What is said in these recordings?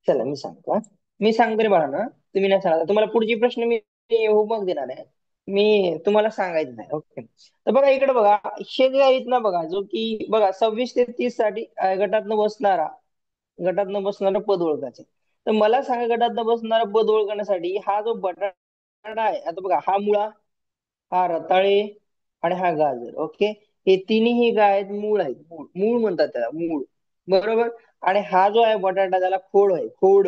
चला मी सांगतो हा. मी सांगतो रे बाळा ना. तुम्ही नाही सांगा तुम्हाला पुढची प्रश्न मी होमवर्क देणार आहे. मी तुम्हाला सांगायचं नाही. ओके. तर बघा इकडे बघा. शेजारी आहेत ना बघा जो की बघा 26 ते 30 साठी गटातनं बसणारा पद ओळखायचे. तर मला सांगा गटातनं बसणारा पद ओळखण्यासाठी हा जो बटाटा आहे आता बघा हा मुळा, हा रताळे आणि हा गाजर. ओके. हे तिन्ही काय आहेत? मूळ आहेत. मूळ मूळ म्हणतात त्याला मूळ. बरोबर. आणि हा जो आहे बटाटा त्याला खोड आहे. खोड.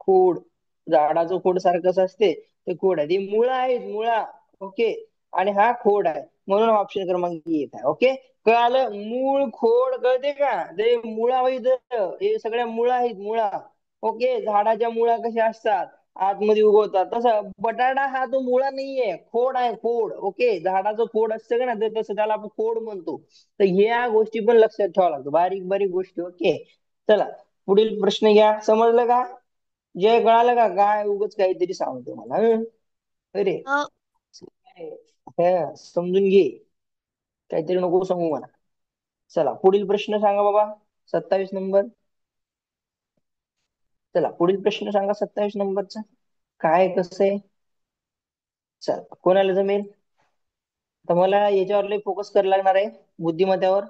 खोड. झाडाचं खोड सारखं कसं असते ते खोड आहे. ती मुळा आहेत मुळा. ओके. आणि हा खोड आहे म्हणून ऑप्शन क्रमांक एक आहे. ओके. कळालं? मूळ खोड कळते का? ते मुळा होईत. हे सगळ्या मुळा आहेत मुळा. ओके. झाडाच्या मुळा कशा असतात आतमध्ये उगवतात तसं बटाटा हा तो मुळा नाहीये खोड आहे खोड. ओके. झाडाचं खोड असतं का ना ते तसं त्याला आपण खोड म्हणतो. तर ह्या गोष्टी पण लक्षात ठेवावं लागतं बारीक बारीक गोष्टी. ओके. चला पुढील प्रश्न घ्या. समजलं का? जय कळालं का? काय उगाच काहीतरी सांगतो मला अरे हो. समजून घे. काहीतरी नको सांगू मला. चला पुढील प्रश्न सांगा बाबा. 27 नंबर. चला पुढील प्रश्न सांगा 27 नंबरचा. काय कसं आहे? चला कोणाला जमेल? तर मला याच्यावर लई फोकस करायला लागणार आहे बुद्धिमत्तेवर.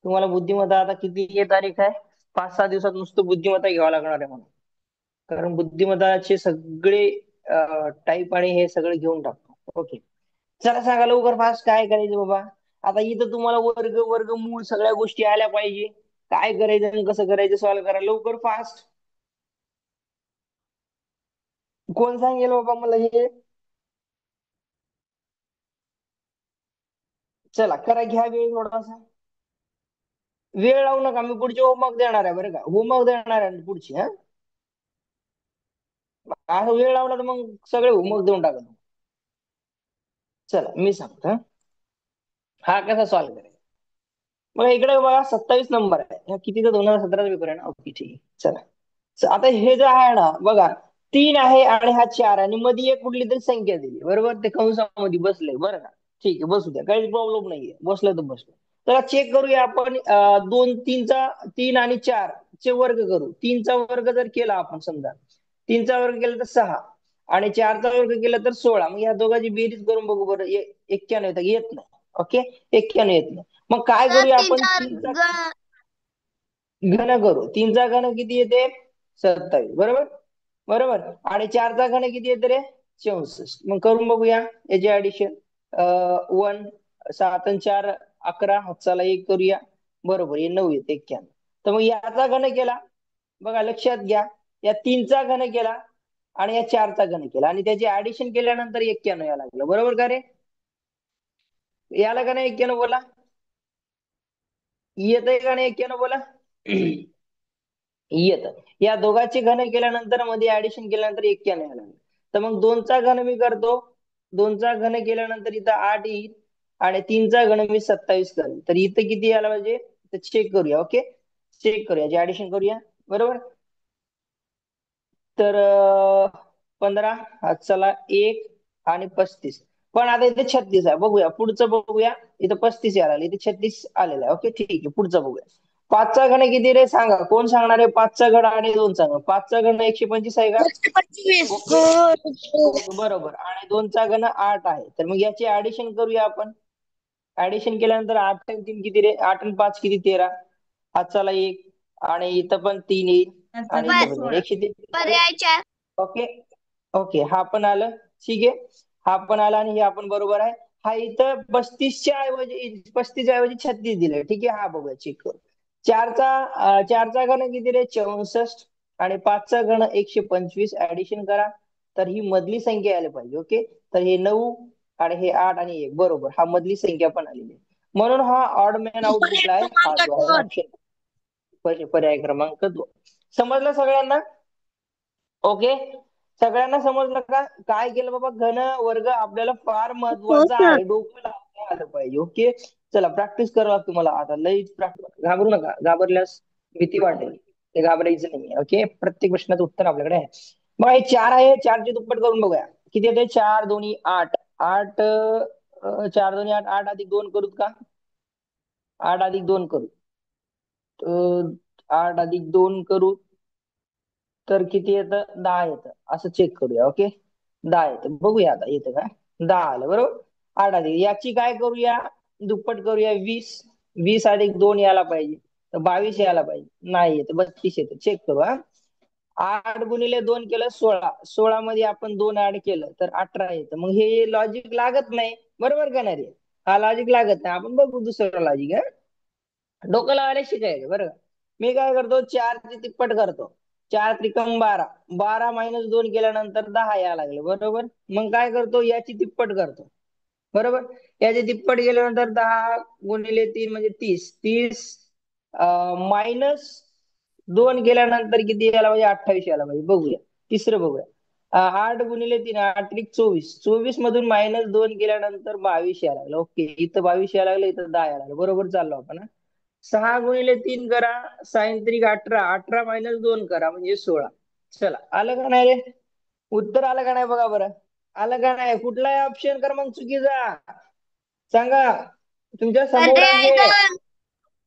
तुम्हाला बुद्धिमत्ता आता किती तारीख आहे? 5-6 दिवसात नुसतं बुद्धिमत्ता घ्यावा लागणार आहे मला. कारण बुद्धिमत्ताचे सगळे टाईप आणि हे सगळं घेऊन टाकतो. ओके. चला सांगा लवकर फास्ट काय करायचं बाबा. आता इथं तुम्हाला वर्ग वर्गमूळ सगळ्या गोष्टी आल्या पाहिजे. काय करायचं आणि कसं करायचं सॉल्व्ह करा लवकर फास्ट. कोण सांगेल बाबा मला हे? चला करा घ्या वेळ थोडासा. वेळ लावू नका मी पुढची होमवर्क देणार आहे बरं का. होमवर्क देणार आहे पुढची हा. असं वेळ लावला तर मग सगळे होमवर्क देऊन टाका. चला मी सांगतो हा. हा कसा सॉल्व्ह करायचा. मग इकडे बघा 27 नंबर आहे. हा कितीचा 2017 पेपर आहे ना. ओके ठीक आहे. चला. आता हे जे आहे ना बघा 3 आहे आणि हा 4 आणि मध्ये एक कुठली तरी संख्या दिली बरोबर ते कंसामध्ये बसले बरं का. ठीक आहे बसू द्या काही प्रॉब्लेम नाहीये बसलं तर बसलं. तर चेक करूया आपण 2 3 आणि 4 चे वर्ग करू. 3चा वर्ग जर केला आपण समजा 3चा वर्ग केला तर 6 आणि 4चा वर्ग केला तर 16. मग ह्या दोघांची बेरीज करून बघू बरं 91 येत नाही. ओके. 91 येत नाही. मग काय सर करूया आपण तीनचा 3चा ग- घन करू. 3चा घन किती येते? 27 बरोबर. बरोबर. आणि 4चा घन किती येते रे? 64. मग करून बघूया याची ऍडिशन. 1 7 आणि 4 11 हातचाला 1 करूया. बरोबर हे 9 येते 91. तर मग याचा घन केला. बघा लक्षात घ्या. या 3चा घन केला आणि या 4चा घन केला आणि त्याची ऍडिशन केल्यानंतर 91 यायला लागलं बरोबर का रे? याला का नाही 91 बोला. येतंय का नाही 91 बोला. येत. या दोघांचे घन केल्यानंतर मध्ये ऍडिशन केल्यानंतर 91 यायला लागलं. तर मग 2चा घन मी करतो. 2चा घन केल्यानंतर इथं 8 येईल आणि 3चा घन मी 27 करेल. तर इथं किती यायला पाहिजे? तर चेक करूया. ओके. चेक करूया ऍडिशन करूया. बरोबर. तर 15 हात चला 1 आणि 35. पण आता इथे 36 आहे बघूया पुढचं बघूया. इथं 35 यायला लागलं इथे 36 आलेलं आहे. ओके ठीक आहे पुढचं बघूया. 5चा घन किती रे सांगा कोण सांगणार आहे? 5चा घन आणि 2चा घन. 5चा घन 125 आहे का? 25 ओके. ओके बरोबर. आणि 2चा घन 8 आहे. तर मग याची ऍडिशन करूया आपण. ऍडिशन केल्यानंतर 8 आणि 3 किती रे? 8 आणि 5 किती? 13. हातचाला 1 आणि इथं पण 3 येईल आणि इथं पण येईल. 133 झालं. पर्याय चार. ओके. ओके हा पण आलं. ठीक आहे. हा पण आला आणि हे आपण बरोबर आहे. हा इथं 35च्या ऐवजी 36 दिलंय. ठीक आहे. हा बघूया चेक करू. चारचा घन किती रे? 64 आणि 5चा घन 125 ऍडिशन करा. तर ही मधली संख्या यायला पाहिजे. ओके. तर हे 9 आणि हे 8 आणि 1 बरोबर हा मधली संख्या पण आलेली आहे. म्हणून हा ऑड मॅन आउट पर्याय कुठला आहे? हा क्रमांक जो आहे दोन. ऑप्शन पर्याय क्रमांक 2. समजलं सगळ्यांना? ओके. सगळ्यांना समजलं का? काय केलं बाबा घन वर्ग आपल्याला फार हो महत्वाचा सर. आहे. डोकं लावता आलं पाहिजे. ओके. चला प्रॅक्टिस करा तुम्हाला आता लई घाबरू नका. घाबरल्यास भीती वाटेल. ते घाबरायचं नाही. ओके. प्रत्येक प्रश्नाचं उत्तर आपल्याकडे आहे. मग हे 4 आहे. 4चे दुप्पट करून बघूया. किती येते? 4 2 8. 8 4 2 8. 8 अधिक 2 करूत का? 8 अधिक 2 करू. 8 अधिक 2 करू. तर किती येतं? 10 येतं. असं चेक करूया. ओके, 10 येतं. बघूया आता येतं का. 10 आलं बरोबर. 8 आली. याची काय करूया, दुप्पट करूया. 20, 20+2 यायला पाहिजे, तर 22 यायला पाहिजे. नाही येत, 32 येतं. चेक करू हा. 8 × 2 केलं 16, 16 मध्ये आपण 2 ऍड केलं तर 18 येतं. मग हे लॉजिक लागत नाही, बरोबर का नाही रे? हा लॉजिक लागत नाही. आपण बघू दुसरं लॉजिक. डोकं लावायला शिकायचं बरं का. मी काय करतो, 4ची तिप्पट करतो. 4 त्रिकम 12, 12-2 केल्यानंतर 10 यायला लागले बरोबर. मग काय करतो, याची तिप्पट करतो बरोबर. याची तिप्पट केल्यानंतर 10 × 3 म्हणजे 30, 30 -2 केल्यानंतर किती यायला पाहिजे? 28 यायला पाहिजे. बघूया तिसरं बघूया. 8 × 3 8 त्रिक 24, 24 मधून -2 केल्यानंतर 22 यायला लागलं. ओके, इथं 22 यायला लागलं, इथं 10 यायला लागलं. बरोबर चाललो आपण हा. 6 × 3 करा, साइन 18, 18 - 2 करा म्हणजे 16. चला, आलं का नाही रे? उत्तर आलं का नाही बघा बरं. आलं का नाही? कुठला ऑप्शन क्रमांक चुकीचा सांगा. तुमच्या समोर पर्याय आहे दोन.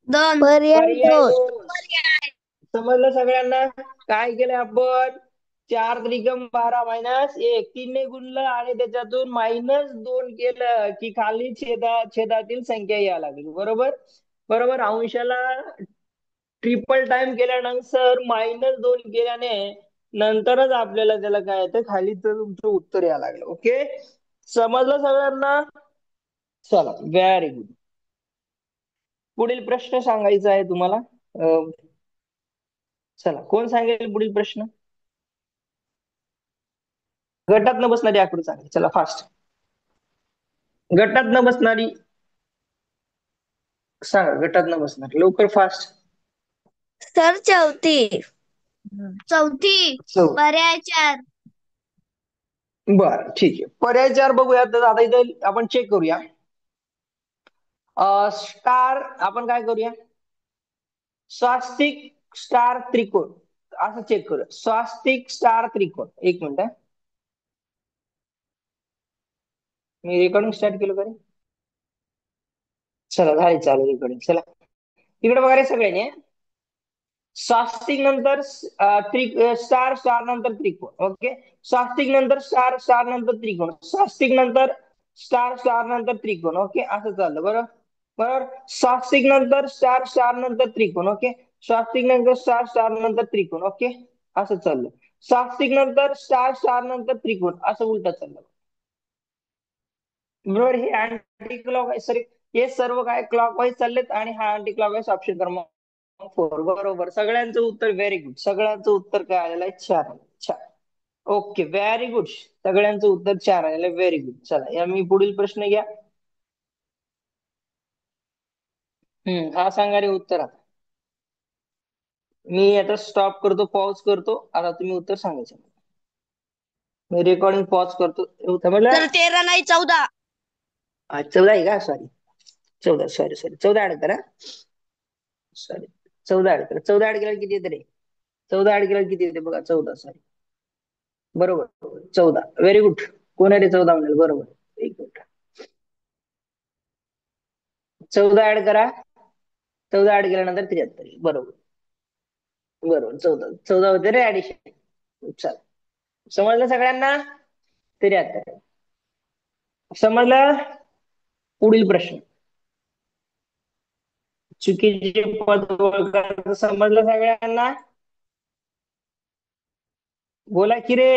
दोन. पर्याय पर्याय दोन. 2. समजलं सगळ्यांना? काय केलं आपण? 4 त्रिकम 12 - 1, 3 ने गुणलं आणि त्याच्यातून -2 केलं की खाली छेदातील संख्या यायला लागली. बरोबर बरोबर. अंशाला ट्रिपल टाइम केल्यानंतर -2 केल्याने नंतरच आपल्याला त्याला काय येतं, खाली तर तुमचं उत्तर यायला लागलं. ओके, समजलं सगळ्यांना? चला, व्हेरी गुड. पुढील प्रश्न सांगायचा आहे तुम्हाला. चला, कोण सांगेल पुढील प्रश्न? गटात न बसणारी आकृती सांगा. चला फास्ट. गटात न बसणारी सांगा. गटात न बसणारी लवकर, फास्ट. सर चौथी. चौथी. चौ पर्याय 4. बर, ठीक आहे. पर्याय 4 बघूया. तर आता इथे आपण चेक करूया. स्टार आपण काय करूया, स्वास्तिक स्टार त्रिकोण असं चेक करूया. स्वास्तिक स्टार त्रिकोण. एक मिनिट मी रेकॉर्डिंग स्टार्ट केलं का रे? चला, झाली चालू रेकॉर्डिंग. चला, इकडे बघा रे सगळ्यांनी. स्वास्तिक नंतर स्टार, स्टार नंतर त्रिकोण. ओके, स्वास्तिक नंतर स्टार, स्टार नंतर त्रिकोण, स्वास्तिक नंतर स्टार, स्टार नंतर त्रिकोण. ओके, असं चाललं बरोबर. बरोबर. स्वास्तिक नंतर स्टार, स्टार नंतर त्रिकोण. ओके, स्वास्तिक नंतर स्टार, स्टार नंतर त्रिकोण. ओके, असं चाललं. स्वास्तिक नंतर स्टार, स्टार नंतर त्रिकोण, असं उलट चाललं बरोबर. हे अँटी क्लॉकवाईज, सॉरी, हे सर्व काय क्लॉकवाईज चाललेत आणि हा अँटी क्लॉकवाईज ऑप्शन क्रमांक 4. बरोबर. सगळ्यांचं उत्तर व्हेरी गुड. सगळ्यांचं उत्तर काय आलेलं आहे? 4 आलेलं. 4. Okay, very good. सगळ्यांचं उत्तर 4 आलेलं आहे. Very good. चला, या मी पुढील प्रश्न घ्या. हा सांगा रे उत्तर. आता मी आता स्टॉप करतो, पॉज करतो. आता तुम्ही उत्तर सांगायचं. मी रेकॉर्डिंग पॉज करतो. समजलं? सर 13 नाही 14. 14 आहे का? सॉरी, 14. सॉरी सॉरी, 14 ऍड करा. सॉरी, 14 ऍड करा. 14 ऍड केल्यावर किती येते रे? 14 ऍड केल्यावर किती येते बघा? 14. सॉरी, बरोबर, 14. Very good. कोण आहे रे 14 म्हणाल? बरोबर. एक मिनिट, 14 ऍड करा. 14 ऍड केल्यानंतर 73. बरोबर बरोबर. 14 14 होते रे ऍडिशन. चल, समजलं सगळ्यांना? 73. समजलं? पुढील प्रश्न. चुकीचे पद ओळखायचं समजलं सगळ्यांना? बोला की रे.